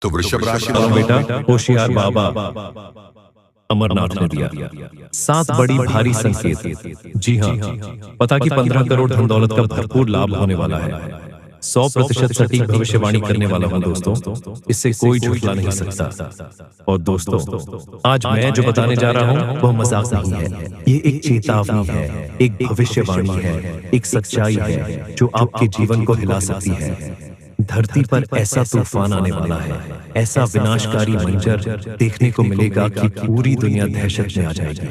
तो वृषभ राशि हाँ वालों, बेटा, होशियार बाबा अमरनाथ ने दिया 7 बड़ी भारी संकेत। जी हाँ, पता कि 15 करोड़ धन दौलत का भरपूर लाभ होने वाला है। 100% सटीक भविष्यवाणी करने वाला हूँ दोस्तों, इससे कोई झुठला नहीं सकता। और दोस्तों, आज मैं जो बताने जा रहा हूँ वह मजाक नहीं है, ये एक चेतावनी है, एक भविष्यवाणी है, एक सच्चाई है जो आपके जीवन को हिला सकती है। धरती पर ऐसा तूफान आने वाला है, ऐसा विनाशकारी मंजर देखने को मिलेगा कि पूरी दुनिया दहशत में आ जाएगी।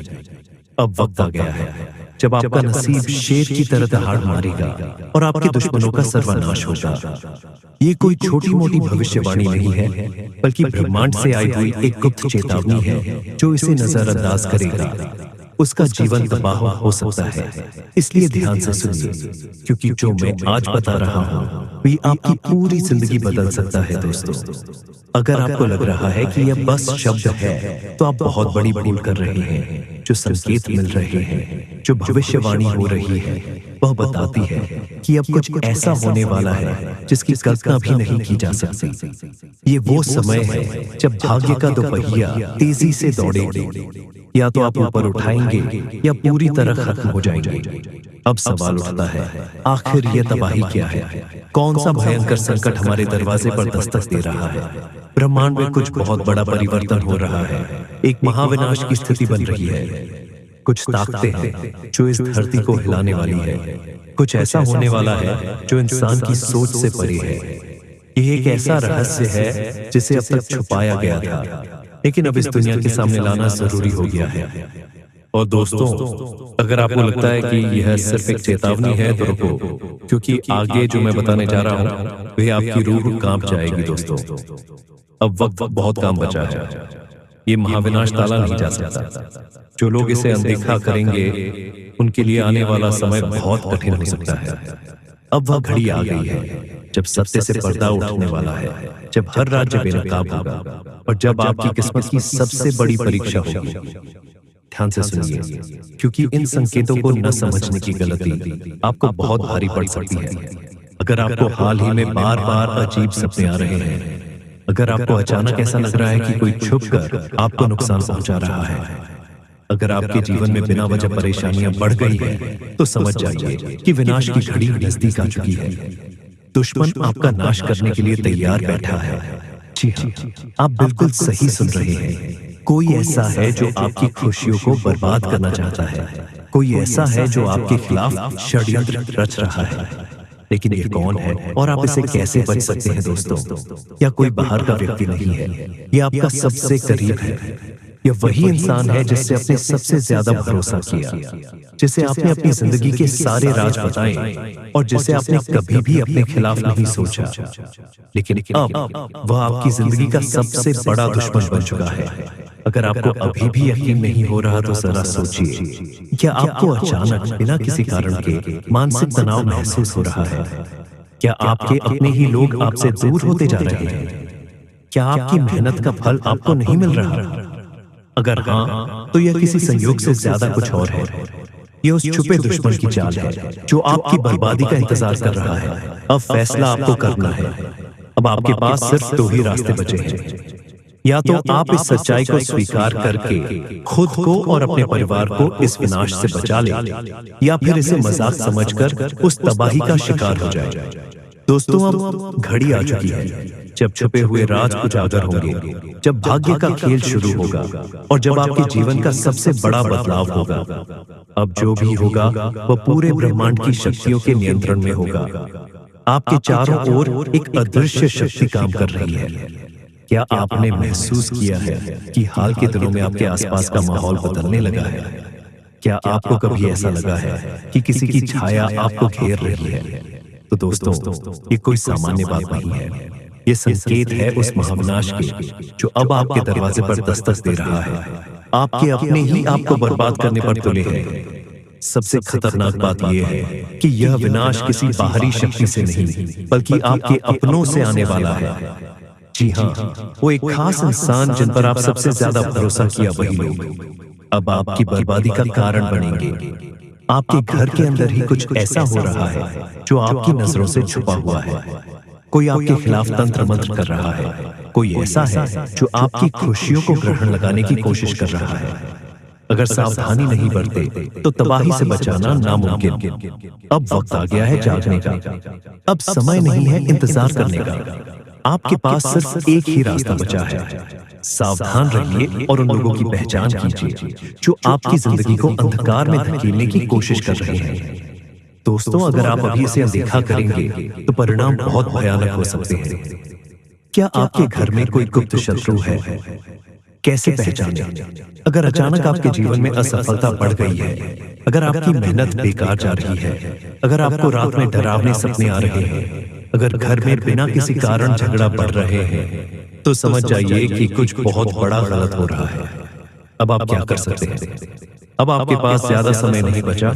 अब वक्त आ गया है जब आपका नसीब शेर की तरह दहाड़ मारेगा और आपके दुश्मनों का सर्वनाश होगा। ये कोई छोटी मोटी भविष्यवाणी नहीं है, बल्कि ब्रह्मांड से आई हुई एक गुप्त चेतावनी है। जो इसे नजरअंदाज करेगा उसका जीवन तबाह हो सकता है। इसलिए ध्यान से सुनिए, क्योंकि जो मैं आज बता रहा हूँ वही आपकी पूरी जिंदगी बदल सकता है दोस्तों। अगर आपको लग रहा है कि यह बस शब्द है, तो आप बहुत बड़ी भूल कर रहे हैं। जो संकेत मिल रहे हैं, जो भविष्यवाणी हो रही है, वह बताती है कि अब कुछ ऐसा होने वाला है जिसकी कल्पना भी नहीं की जा सकती। ये वो समय है जब भाग्य का दोपहिया तेजी से दौड़ेगा। या तो आप ऊपर उठाएंगे या पूरी तरह खत्म हो जाएंगे। अब सवाल उठता है, आखिर यह तबाही क्या है? कौन सा भयंकर संकट हमारे दरवाजे पर दस्तक दे रहा है? ब्रह्मांड में कुछ बहुत बड़ा परिवर्तन हो रहा है, एक महाविनाश की स्थिति बन रही है। कुछ ताकतें हैं जो इस धरती को हिलाने वाली है। कुछ ऐसा होने वाला है जो इंसान की सोच से परे है। यह एक ऐसा रहस्य है जिसे अब तक छुपाया गया था, लेकिन अब इस दुनिया के सामने लाना जरूरी हो गया है। और दोस्तों, अगर आपको लगता है कि यह सिर्फ एक चेतावनी है तो रुको, क्योंकि आगे जो मैं बताने जा रहा हूँ वह आपकी रूह कांप जाएगी दोस्तों। अब वक्त बहुत कम बचा है, ये महाविनाश टाला नहीं जा सकता। जो लोग इसे अनदेखा करेंगे उनके लिए आने वाला समय बहुत कठिन हो सकता है। अब वह घड़ी आ गई है जब सत्य से पर्दा उठने वाला है, जब हर राज्य बेनकाब होगा और जब आपकी किस्मत की सबसे बड़ी परीक्षा होगी। ध्यान से सुनिए, क्योंकि इन संकेतों को न समझने की गलती आपको बहुत भारी पड़ सकती है। अगर आपको हाल ही में बार बार अजीब सपने आ रहे हैं, अगर आपको अचानक ऐसा लग रहा है कि कोई छुपकर आपको नुकसान पहुंचा रहा है, अगर आपके जीवन में बिना वजह परेशानियां बढ़ गई हैं, तो समझ जाइए कि विनाश की घड़ी नजदीक आ चुकी है। दुश्मन आपका नाश करने के लिए तैयार बैठा है। जी हाँ, आप बिल्कुल सही सुन रहे हैं। कोई ऐसा है जो आपकी खुशियों को बर्बाद करना चाहता है। कोई ऐसा है जो आपके खिलाफ षड्यंत्र रच रहा है। लेकिन ये कौन है और आप इसे कैसे बच सकते हैं दोस्तों? या कोई बाहर का व्यक्ति नहीं है, ये आपका सबसे करीब है। यह वही इंसान है जिससे आपने सबसे ज्यादा भरोसा किया, जिसे आपने अपनी जिंदगी के सारे राज बताए और जिसे आपने कभी भी अपने खिलाफ नहीं सोचा। लेकिन अब वह आपकी जिंदगी का सबसे बड़ा दुश्मन बन चुका है। अगर आपको अभी भी यकीन नहीं हो रहा तो जरा सोचिए, क्या आपको अचानक बिना किसी कारण के मानसिक तनाव महसूस हो रहा है? क्या आपके अपने ही लोग आपसे दूर होते जा रहे हैं? क्या आपकी मेहनत का फल आपको नहीं मिल रहा? अगर हाँ, तो यह किसी संयोग से ज्यादा कुछ और है। यह उस छुपे दुश्मन की चाल है जो आपकी बर्बादी का इंतजार कर रहा है। अब फैसला आपको करना है। अब आपके पास सिर्फ 2 ही रास्ते बचे हैं। या तो आप इस सच्चाई को स्वीकार करके खुद को और अपने परिवार को इस विनाश से बचा ले, या फिर इसे मजाक समझकर उस तबाही का शिकार हो जाए। दोस्तों, अब घड़ी आ चुकी है जब छुपे हुए राज उजागर होंगे, जब भाग्य का खेल शुरू होगा और जब आपके जीवन का सबसे बड़ा बदलाव होगा। अब जो भी होगा वह पूरे ब्रह्मांड की शक्तियों के नियंत्रण में होगा। आपके चारों ओर एक अदृश्य शक्ति काम कर रही है। क्या आपने महसूस किया है कि हाल के दिनों में आपके आसपास का माहौल बदलने लगा है? क्या आपको कभी ऐसा लगा है कि किसी की छाया आपको घेर रही है? तो दोस्तों, ये कोई सामान्य बात नहीं है। ये संकेत है उस महाविनाश के जो अब आपके दरवाजे पर दस्तक दे रहा है। आपके अपने ही आपको बर्बाद करने पर तुले हैं। सबसे खतरनाक बात यह है कि यह विनाश किसी बाहरी शक्ति से नहीं, बल्कि आपके अपनों से आने वाला है। जी हाँ, वो एक खास इंसान जिन पर आप सबसे ज्यादा भरोसा किया, वही लोग अब आपकी बर्बादी का कारण बनेंगे। आपके घर के अंदर ही कुछ ऐसा हो रहा है जो आपकी नजरों से छुपा हुआ है। कोई आपके खिलाफ तंत्र मंत्र कर रहा है, कोई ऐसा है जो आपकी खुशियों को ग्रहण लगाने की कोशिश कर रहा है। अगर सावधानी नहीं बरते तो तबाही से बचाना नामुमकिन। अब वक्त आ गया है जागने का। अब समय नहीं है इंतजार करने का। आपके पास सिर्फ एक ही रास्ता बचा है। सावधान रहिए और उन लोगों की पहचान कीजिए जो आपकी जिंदगी को अंधकार में धकेलने की कोशिश कर रहे हैं। दोस्तों, अगर आप अभी इसे अनदेखा करेंगे तो परिणाम बहुत भयानक हो सकते हैं। क्या आपके घर में कोई गुप्त शत्रु है? कैसे पहचानें? अगर अचानक आपके जीवन में असफलता बढ़ गई है, अगर आपकी मेहनत बेकार जा रही है, अगर आपको रात में डरावने सपने आ रहे हैं, अगर घर में बिना किसी कारण झगड़ा बढ़ रहे हैं, तो समझ जाइए कि कुछ बहुत बड़ा गलत हो रहा है। अब आप क्या कर सकते हैं? अब आपके पास ज्यादा समय नहीं बचा।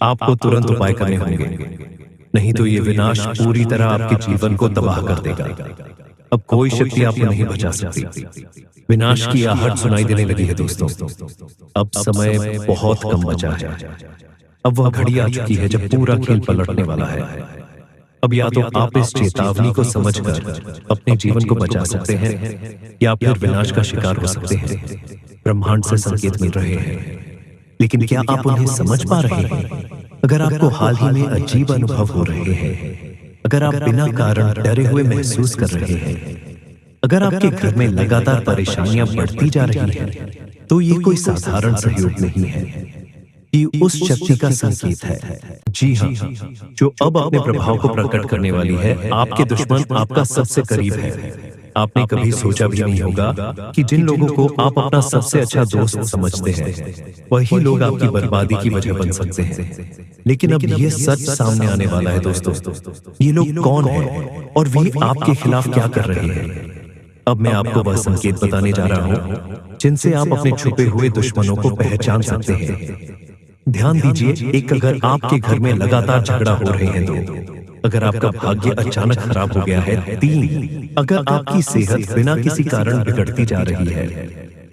आपको तुरंत उपाय करने होंगे, नहीं तो ये विनाश पूरी तरह आपके जीवन को तबाह कर देगा। अब कोई शक्ति आपको नहीं बचा सकती। विनाश की आहट सुनाई देने लगी है दोस्तों। अब समय बहुत कम बचा है। अब वह घड़ी आ चुकी है जब पूरा खेल पलटने वाला है। अब या तो आप इस चेतावनी को समझकर अपने जीवन को बचा सकते हैं, या फिर विनाश का शिकार हो सकते हैं। ब्रह्मांड से संकेत मिल रहे हैं, लेकिन क्या आप उन्हें समझ पा रहे हैं? अगर आपको हाल ही में अजीब अनुभव हो रहे हैं, अगर आप बिना कारण डरे हुए महसूस कर रहे हैं, अगर आपके घर में लगातार परेशानियां बढ़ती जा रही हैं, तो ये कोई साधारण सहयोग नहीं है, ये उस शक्ति का संकेत है। जी हाँ, जो अब अपने प्रभाव को प्रकट करने वाली है। आपके दुश्मन आपका सबसे करीब है। आपने कभी सोचा भी नहीं होगा कि जिन लोगों को आप अपना सबसे अच्छा दोस्त समझते हैं, वही लोग आपकी बर्बादी की वजह बन सकते हैं। लेकिन अब ये सच सामने आने वाला है दोस्तों। ये लोग कौन हैं और वे आपके खिलाफ क्या कर रहे हैं? अब मैं आपको वह संकेत बताने जा रहा हूं जिनसे आप अपने छुपे हुए दुश्मनों को पहचान सकते हैं। ध्यान दीजिए, एक, अगर आपके घर में लगातार झगड़ा हो रहे हैं, 2, अगर आपका भाग्य अचानक खराब हो गया है, 3, अगर आपकी सेहत बिना किसी कारण बिगड़ती जा रही है,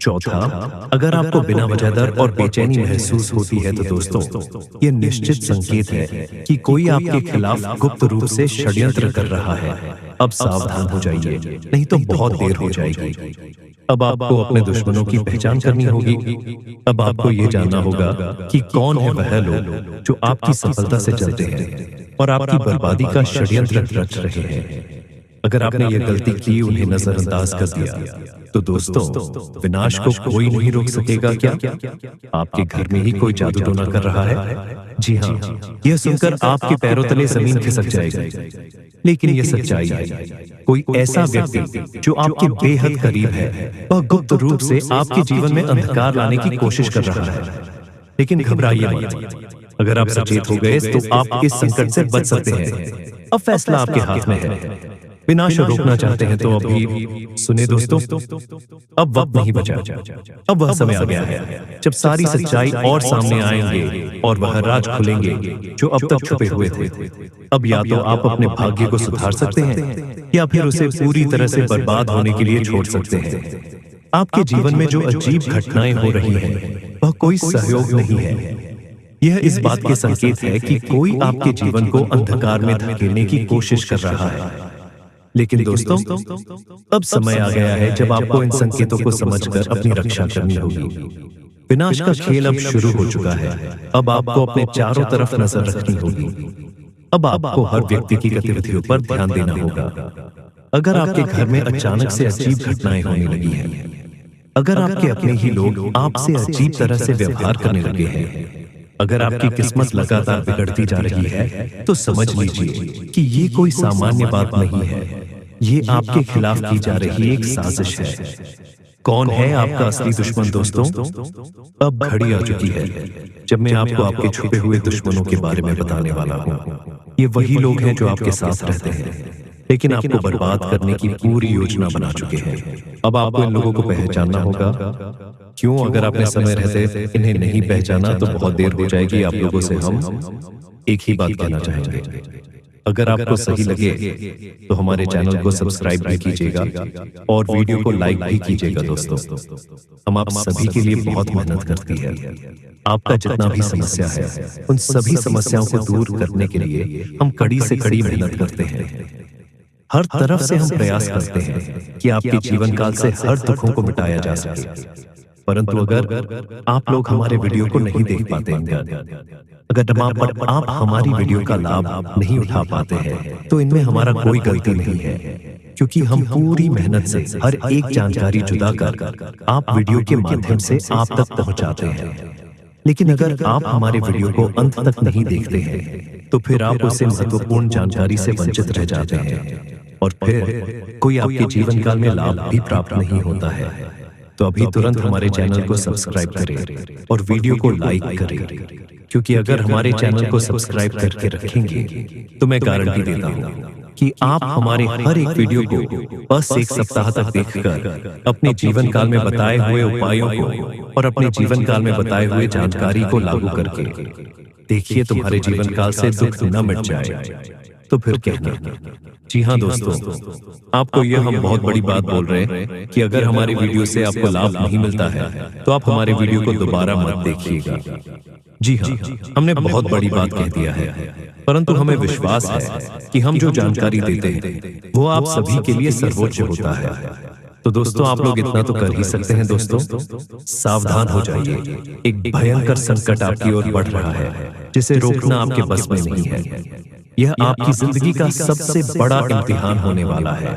4, अगर आपको बिना वजह दर्द और बेचैनी महसूस होती है, तो दोस्तों ये निश्चित संकेत है कि कोई आपके खिलाफ गुप्त रूप से षड्यंत्र कर रहा है। अब सावधान हो जाइए, नहीं तो बहुत देर हो जाएगी। अब आपको अपने दुश्मनों की पहचान करनी होगी। अब आपको ये जानना होगा कि कौन है वह लोग जो आपकी सफलता से चलते हैं और आपकी बर्बादी का षड्यंत्र रच रहे हैं। अगर आपने ये गलती की, उन्हें नजरअंदाज कर दिया, तो दोस्तों विनाश को कोई नहीं रोक सकेगा। क्या आपके घर में ही कोई जादू टोना कर रहा है? जी हाँ, यह सुनकर आपके पैरों तले जमीन खिसक जाएगी, लेकिन यह सच्चाई है। कोई ऐसा व्यक्ति जो आपके बेहद करीब है, वह गुप्त रूप से आपके जीवन में अंधकार लाने की कोशिश कर रहा है। लेकिन घबराइए मत। अगर आप सचेत हो गए तो आप इस संकट से बच सकते हैं। अब फैसला आपके हाथ में है। विनाश रोकना चाहते हैं तो अभी सुने दोस्तों, अब वक्त नहीं बचा। अब वह समय आ गया है जब सारी सच्चाई और सामने आएंगे और वह राज खुलेंगे जो अब तक छुपे हुए थे। अब या तो आप अपने भाग्य को सुधार सकते हैं, या फिर उसे पूरी तरह से बर्बाद होने के लिए छोड़ सकते हैं। आपके जीवन में जो अजीब घटनाएं हो रही हैं, वह कोई सहयोग नहीं है। यह इस बात के संकेत है कि कोई आपके जीवन को अंधकार में धकेलने की कोशिश कर रहा है। लेकिन दोस्तों, अब समय आ गया है जब आपको इन संकेतों को समझकर अपनी रक्षा करनी होगी। विनाश का खेल अब शुरू हो चुका है। अब आपको अपने चारों तरफ नजर रखनी होगी। अब आपको हर व्यक्ति की गतिविधियों पर ध्यान देना होगा। अगर आपके घर में अचानक से अजीब घटनाएं होने लगी हैं, अगर आपके अपने ही लोग आपसे अजीब तरह से व्यवहार करने लगे हैं, अगर आपकी किस्मत लगातार बिगड़ती जा रही है, तो समझ लीजिए कि ये कोई सामान्य बात नहीं है। ये आपके खिलाफ की जा रही एक साजिश है। कौन है आपका असली दुश्मन दोस्तों? अब घड़ी आ चुकी है जब मैं आपको आपके छुपे हुए दुश्मनों के बारे में बताने वाला हूँ। ये वही लोग हैं जो आपके साथ रहते हैं, लेकिन आपको बर्बाद करने की पूरी योजना बना चुके हैं। अब आपको इन लोगों को पहचानना होगा। क्यों? अगर आपने समय रहते इन्हें नहीं पहचाना तो बहुत देर हो जाएगी। आप लोगों से हम एक ही बात कहना चाहेंगे, अगर आपको सही लगे तो हमारे चैनल को सब्सक्राइब भी कीजिएगा और वीडियो को लाइक भी कीजिएगा। दोस्तों, हम आप सभी के लिए बहुत मेहनत करती है। आपका जितना भी समस्या है, उन सभी समस्याओं को दूर करने के लिए हम कड़ी से कड़ी मेहनत करते हैं। हर तरफ से हम प्रयास करते हैं कि आपके जीवन काल से हर दुखों को मिटाया जा सके। परंतु अगर आप लोग हमारे वीडियो को नहीं देख पाते हैं, अगर आप हमारी वीडियो का लाभ नहीं उठा पाते हैं, तो इनमें हमारा कोई गलती नहीं है, क्योंकि हम पूरी मेहनत से हर एक जानकारी जुदा कर आप वीडियो के माध्यम से आप तक पहुंचाते हैं। लेकिन अगर आप हमारे वीडियो को अंत तक नहीं देखते हैं, तो फिर आप उससे महत्वपूर्ण जानकारी से वंचित रह जाते हैं और फिर कोई आपके जीवन काल में लाभ भी प्राप्त नहीं होता है। तो अभी तुरंत हमारे चैनल को सब्सक्राइब करें और वीडियो को लाइक करें, क्योंकि अगर हमारे चैनल को सब्सक्राइब करके रखेंगे तो मैं गारंटी देता हूँ कि आप हमारे हर एक वीडियो को बस एक सप्ताह तक देखकर अपने जीवन काल में बताए हुए उपायों को और अपने जीवन काल में बताए हुए जानकारी को लागू करके देखिए तुम्हारे जीवन काल से दुख न मिट जाए। तो फिर कहना। जी हाँ दोस्तों, आपको यह हम बहुत बड़ी बात बोल रहे हैं कि अगर हमारे वीडियो से आपको लाभ नहीं मिलता है तो आप हमारे वीडियो को दोबारा मत देखिएगा। जी हाँ, हमने बहुत बड़ी बात कह दिया है, परंतु हमें विश्वास है कि हम जो जानकारी देते हैं वो आप सभी के लिए सर्वोच्च होता है। तो दोस्तों, आप लोग इतना तो कर ही सकते हैं दोस्तों, सावधान हो जाइए। एक भयंकर संकट आपकी ओर बढ़ रहा है जिसे रोकना आपके बस में नहीं है। यह आपकी जिंदगी का सबसे बड़ा इम्तिहान होने वाला है।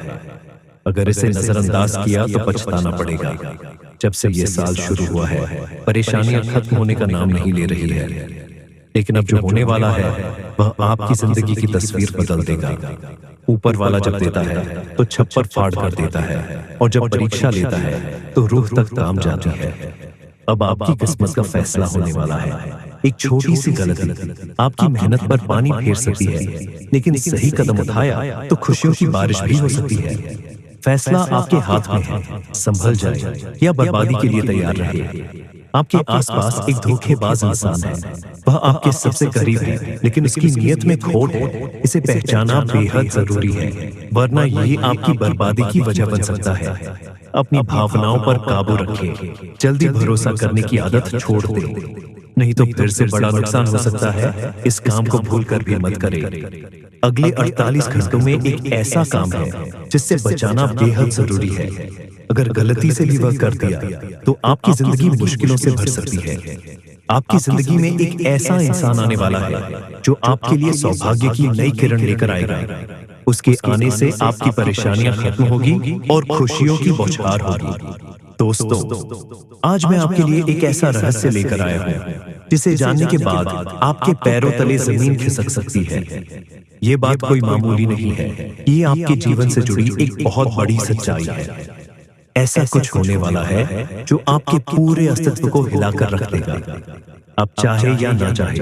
अगर इसे नजरअंदाज किया तो पछताना पड़ेगा। जब से ये साल शुरू हुआ है, परेशानियां खत्म होने का नाम नहीं ले रही है, लेकिन अब जो होने वाला है वह आपकी जिंदगी की तस्वीर बदल देगा। ऊपर वाला जब देता है तो छप्पर फाड़ कर देता है, और जब परीक्षा लेता है तो रूह तक काम जाती है। अब आपकी किस्मत का फैसला होने वाला है। एक छोटी सी गलती आपकी मेहनत पर पानी फेर सकती है, लेकिन सही कदम उठाया तो खुशियों की बारिश भी हो सकती है। फैसला आपके हाथ में है, संभल जाए या बर्बादी के लिए तैयार रहे। आपके आसपास एक धोखेबाज इंसान है, वह आपके सबसे करीब है, लेकिन उसकी नीयत में खोट है। इसे पहचानना बेहद जरूरी है, वरना ये आपकी बर्बादी की वजह बन सकता है। अपनी भावनाओं पर काबू रखें, जल्दी भरोसा करने की आदत छोड़ दें, नहीं तो फिर से बड़ा नुकसान हो सकता है। इस काम को भूलकर भी मत करें। अगले 48 घंटों में एक ऐसा काम है जिससे बचाना बेहद जरूरी है। अगर गलती से भी वह कर दिया तो आपकी जिंदगी मुश्किलों से भर सकती है। आपकी जिंदगी में एक ऐसा इंसान आने वाला है जो आपके लिए सौभाग्य की नई किरण लेकर आएगा। उसके आने से आपकी परेशानियां खत्म होगी और खुशियों की बौछार होगी। दोस्तों, आज मैं आपके लिए एक ऐसा रहस्य लेकर आया हूँ जिसे जानने के बाद आपके पैरों तले जमीन खिसक सकती है। ये बात कोई मामूली नहीं है, ये आपके जीवन से जुड़ी एक बहुत बड़ी सच्चाई है। ऐसा कुछ होने वाला है जो आपके पूरे अस्तित्व को हिलाकर रख देगा। आप चाहे या ना चाहे,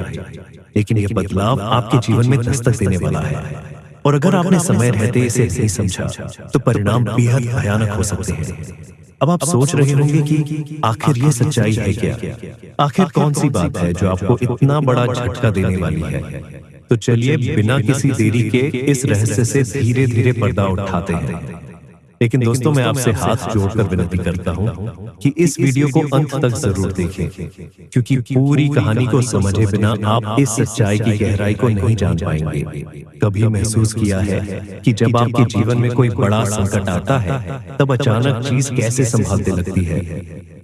लेकिन यह बदलाव आपके जीवन में दस्तक देने वाला है। और अगर आपने समय रहते इसे नहीं समझा तो परिणाम बेहद भयानक हो सकते हैं। अब आप सोच रहे होंगे कि आखिर ये सच्चाई है क्या? आखिर कौन सी बात है जो आपको इतना बड़ा झटका देने वाली है? तो चलिए बिना किसी देरी के इस रहस्य से धीरे धीरे पर्दा उठाते हैं। लेकिन दोस्तों, मैं आपसे हाथ जोड़कर विनती करता हूँ कि इस वीडियो को अंत तक जरूर देखें, क्योंकि पूरी कहानी को समझे बिना आप इस सच्चाई की गहराई को नहीं जान पाएंगे। कभी महसूस किया है कि जब आपके जीवन में कोई बड़ा संकट आता है तब अचानक चीज कैसे संभालते लगती है?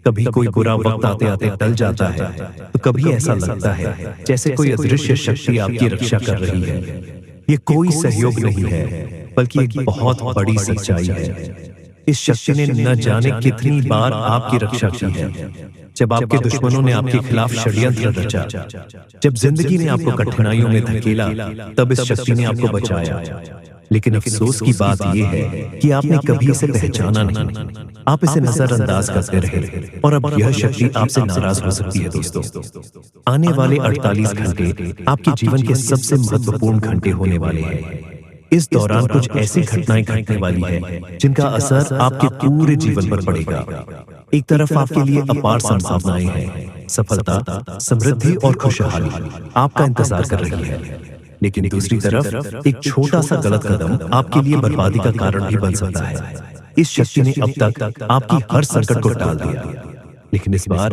कभी कोई बुरा वक्त आते आते टल जाता है, तो कभी ऐसा लगता है जैसे कोई अदृश्य शक्ति आपकी रक्षा कर रही है। ये कोई सहयोग नहीं है, बल्कि एक बहुत बड़ी सच्चाई है। इस शक्ति ने न जाने कितनी बार आपकी रक्षा की है। जब आपके दुश्मनों ने आपके खिलाफ षड्यंत्र रचा, जब जिंदगी ने आपको कठिनाइयों में धकेला, तब इस शक्ति ने आपको बचाया। लेकिन अफसोस की बात यह है कि आपने कभी इसे पहचाना नहीं। आप इसे नजरअंदाज करते रहे और अब यह शक्ति आपसे नाराज हो सकती है। दोस्तों, आने वाले 48 घंटे आपके जीवन के सबसे महत्वपूर्ण घंटे होने वाले हैं। इस दौरान कुछ ऐसी घटनाएं घटने वाली है जिनका असर आपके पूरे जीवन पर पड़ेगा। एक तरफ आपके लिए अपार संभावनाएं हैं, सफलता, समृद्धि और खुशहाली आपका इंतजार कर रही है। लेकिन दूसरी तरफ एक छोटा सा गलत कदम आपके लिए बर्बादी का कारण भी बन सकता है। इस शक्ति ने अब तक आपकी हर संकट को टाल दिया, लेकिन इस बार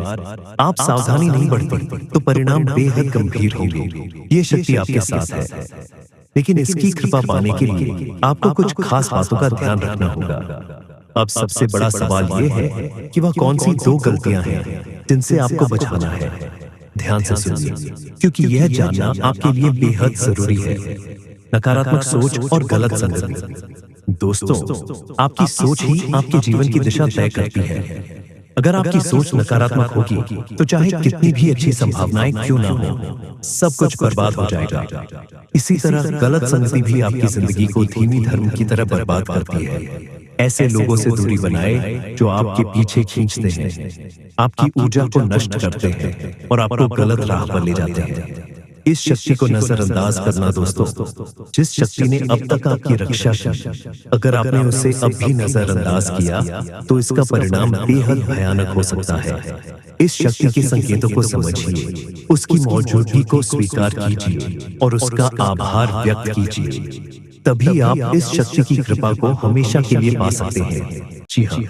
आप सावधानी नहीं बरती तो परिणाम बेहद गंभीर होंगे। ये शक्ति आपके साथ है। लेकिन इसकी कृपा पाने के लिए आपको कुछ खास बातों का ध्यान रखना होगा। अब सबसे बड़ा सवाल यह है कि वह कौन सी दो गलतियां हैं जिनसे आपको बचाना है। ध्यान से सुनिए, क्योंकि यह जानना आपके लिए बेहद जरूरी है। नकारात्मक सोच और गलत संगति। दोस्तों, आपकी सोच ही आपके जीवन की दिशा तय करती है। अगर आपकी सोच नकारात्मक होगी तो चाहे कितनी भी अच्छी संभावनाएं क्यों ना हो, सब कुछ बर्बाद हो जाएगा। इसी तरह गलत संगति भी आपकी जिंदगी को धीमी धर्म की तरह बर्बाद करती है। ऐसे लोगों से दूरी बनाए जो आपके पीछे खींचते हैं, आपकी ऊर्जा को नष्ट करते हैं और आपको गलत राह पर ले जाते हैं। इस शक्ति को नजरअंदाज करना दोस्तों, जिस शक्ति ने अब तक आपकी रक्षा की, अगर आपने उसे अब भी नजरअंदाज किया तो इसका परिणाम बेहद भयानक हो सकता है। इस शक्ति के संकेतों को समझिए, उसकी मौजूदगी को स्वीकार कीजिए और उसका आभार व्यक्त कीजिए। तभी आप इस शक्ति की कृपा को हमेशा के लिए पा सकते हैं। जी हाँ,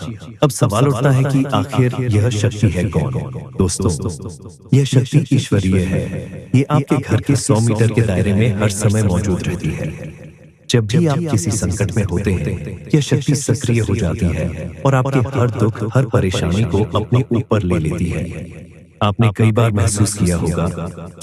अब सवाल उठता है कि आखिर यह शक्ति है कौन? दोस्तों, यह शक्ति ईश्वरीय है। ये आपके घर के 100 मीटर के दायरे में हर समय मौजूद रहती है। जब भी आप किसी संकट में होते हैं, यह शक्ति सक्रिय हो जाती है और आपके हर दुख, हर परेशानी को अपने ऊपर ले लेती है। आपने कई बार महसूस किया होगा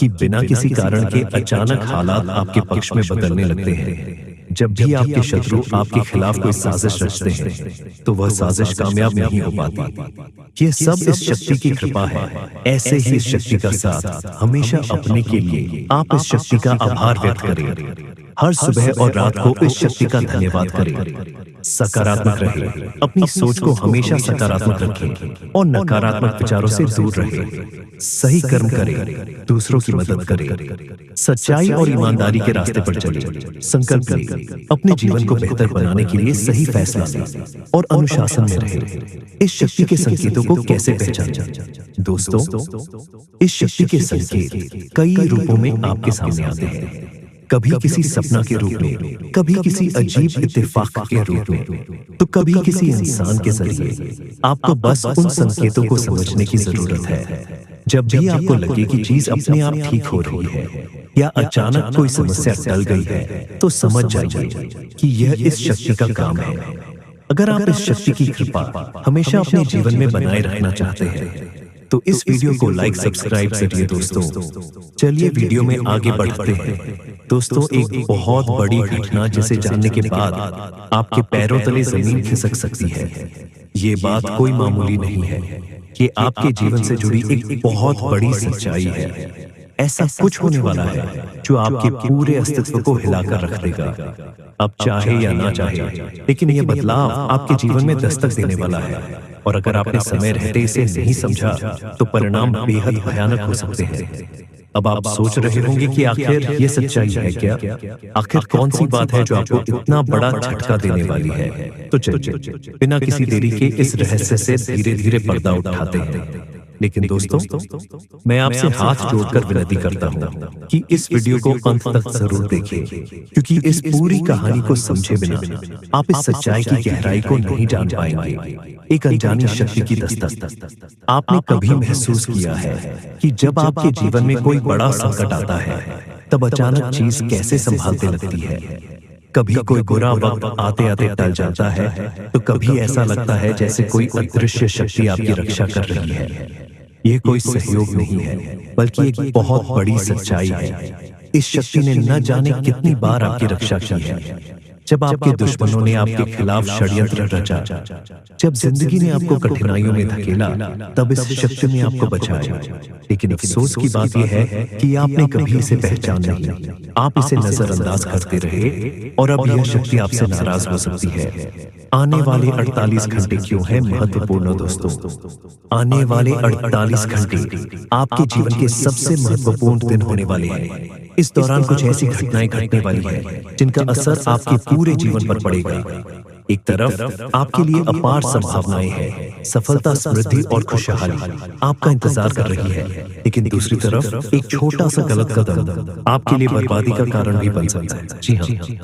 कि बिना किसी कारण के अचानक हालात आपके पक्ष में बदलने लगते हैं। जब भी आपके शत्रु आपके खिलाफ कोई साजिश रचते हैं तो वह साजिश कामयाब नहीं हो पाती। ये सब इस शक्ति की कृपा है। ऐसे ही इस शक्ति का साथ हमेशा अपने के लिए आप इस शक्ति का आभार व्यक्त करें। हर सुबह और रात को इस शक्ति का धन्यवाद करें। सकारात्मक रहे, अपनी सोच को हमेशा सकारात्मक रखें और नकारात्मक विचारों से दूर रहें। सही कर्म करें, दूसरों की मदद करें, सच्चाई और ईमानदारी के रास्ते पर चलें। संकल्प लें, अपने जीवन को बेहतर बनाने के लिए सही फैसला लें और अनुशासन में रहें। इस शक्ति के संकेतों को कैसे पहचानें? दोस्तों, इस शक्ति के संकेत कई रूपों में आपके सामने आते हैं। कभी किसी सपना के रूप में, कभी किसी अजीब इत्तेफाक के रूप में, तो कभी किसी इंसान के जरिए। आपको बस उन संकेतों को समझने की जरूरत है। जब भी आपको लगे कि चीज अपने आप ठीक हो रही है या अचानक कोई समस्या टल गई है, तो समझ जाइए कि यह इस शक्ति का काम है। अगर आप इस शक्ति की कृपा हमेशा अपने जीवन में बनाए रखना चाहते हैं तो इस वीडियो को लाइक, सब्सक्राइब करिए। दोस्तों, चलिए वीडियो में आगे बढ़ते हैं। दोस्तों, एक बहुत बड़ी घटना जिसे जानने के बाद आपके पैरों तले जमीन खिसक सकती है। ये बात कोई मामूली नहीं है, ये आपके जीवन से जुड़ी एक बहुत बड़ी सच्चाई है। ऐसा कुछ होने वाला है जो आपके पूरे अस्तित्व को हिलाकर रख देगा। अब चाहे या ना चाहे, लेकिन यह बदलाव आपके जीवन में दस्तक देने वाला है। और अगर आपने समय रहते इसे नहीं समझा तो परिणाम बेहद भयानक हो सकते हैं। अब आप सोच रहे होंगे कि आखिर ये सच्चाई है क्या? आखिर कौन सी बात है जो आपको इतना बड़ा झटका देने वाली है? तो चलिए बिना किसी देरी के इस रहस्य से धीरे धीरे पर्दा उठाते हैं। लेकिन दोस्तों, मैं आपसे हाथ जोड़कर विनती करता हूँ कि इस वीडियो को अंत तक जरूर देखें, क्योंकि इस पूरी कहानी को समझे बिना आप इस सच्चाई की गहराई को नहीं जान पाएंगे। एक अनजानी शक्ति की दस्तक। आपने कभी महसूस किया है कि जब आपके जीवन में कोई बड़ा संकट आता है तब अचानक चीज कैसे संभालते लगती है? कभी कोई बुरा वक्त आते आते टल जाता है तो कभी ऐसा लगता है जैसे कोई अदृश्य शक्ति आपकी रक्षा कर रही है। ये कोई सहयोग नहीं है, बल्कि एक बहुत बड़ी सच्चाई है। इस शक्ति ने न जाने कितनी बार आपकी रक्षा की है। जब आपके दुश्मनों ने आपके खिलाफ षड्यंत्र रचा, जब जिंदगी ने आपको कठिनाइयों में धकेला, तब इस शक्ति ने आपको बचाया। लेकिन अफसोस की बात यह है कि आपने कभी इसे पहचान नहीं। आप इसे नजरअंदाज करते रहे और अब यह शक्ति आपसे नाराज हो सकती है। आने वाले 48 घंटे क्यों है महत्वपूर्ण दोस्तों? आने वाले 48 घंटे आपके जीवन के सबसे महत्वपूर्ण दिन होने वाले हैं। इस दौरान कुछ ऐसी घटनाएं घटने वाली हैं जिनका असर आपके पूरे जीवन पर पड़ेगा। एक तरफ आपके लिए अपार संभावनाएं हैं, सफलता, समृद्धि और खुशहाली आपका इंतजार कर रही है। लेकिन दूसरी तरफ एक छोटा सा गलत कदम आपके लिए बर्बादी का कारण भी बन सकता है। जी हाँ,